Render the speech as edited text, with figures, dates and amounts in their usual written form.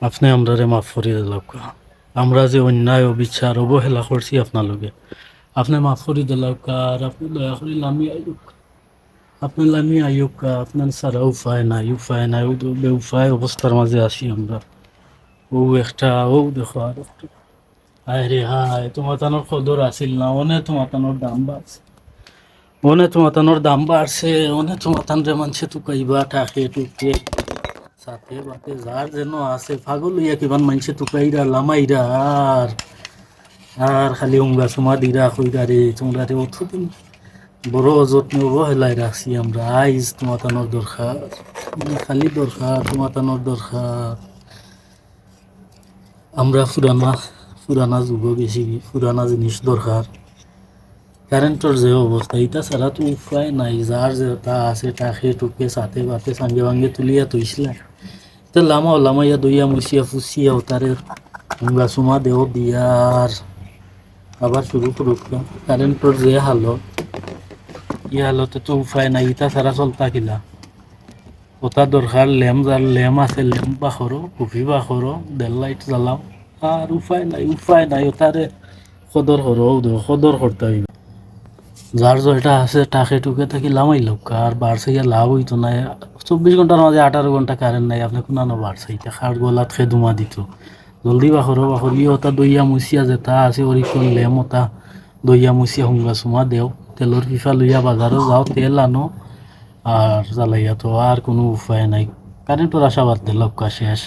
আপনি আমরারে মাফ করি দিলাম। আমরা যে অন্যায় অবিচার অবহেলা করছি আপনার আপনি মাফ করি দিলাম। আর আপনি দয়া করি লামি আইয়ুক, আপনি লামি আইয়ুক। আপনার সারা উপায় নাই ও বেউপায় অবস্থার মাঝে আছি আমরা। ও একটা ও দেখো আর একটু হায় রে হায়, তোমাতানোর কদর আসিল না, অনে তোমাতানোর দাম বাড়ছে, অনে তোমাতান রে মানছে তুকাইবা টাকে টুকে সাথে বাতে যার যেন আছে পাগল হইয়া কিমান মানছে তুকাইরা লামাইরা। আর আর খালি উঙ্গা সুমা দিরা কইরা রে তোমরা রে অতদিন বড় যত্ন অবহেলায় রাখছি আমরা। আইজ তোমাতানোর দরকার, খালি দরকার তোমাতানোর দরকার। আমরা পুরানা যুগ বেশি, পুরানা জিনিস দরকার। কারেন্টর যে অবস্থা ইটা ছাড়া তো উপায় নাই। যার যেটা আছে তাকে টুকে সাথে বাতে সাঙ্গে ভাঙ্গে তুলিয়া তুইছিলা তো লামাইয়া দইয়া মুছিয়া ফুসিয়া ওতারে হুঙ্গা সুমা দেও দিয়ার আবার শুরু করুক। কারেন্টর যে হালত, ই হালতে তো উপায় নাই। ইটা ছাড়া চলতা কিলা ওটা দরকার। ল্যাম্প যার ল্যাম্প আছে ল্যাম্প বা করো, কফি বা করো, দেড় লাইট জ্বালাও। আর উপায় নাই ওটারে সদর করো, সদর করতে হইবে। যার যেটা আছে তাকে টুকে থাকি লামাই লোক। আর বাড়ছে গিয়ে লাভ হইতো না। 24 ঘন্টার মাঝে 18 ঘন্টা কারেন্ট নাই, আপনি কোনানো বাড়ছে এটা খাট গলাত খে দুমা দিত। জলদি বাখর ওটা দইয়া মুছিয়া যেটা আছে ওরি কোন লেম ওটা দইয়া মুছিয়া হুঙ্গা সুমা দেও। তেলর পিফা লইয়া বাজারও যাও, তেল আনো আর জ্বালাইয়া। তো আর কোনো উপায় নাই। কারেন্টের আশাবাদ দিল শেষ।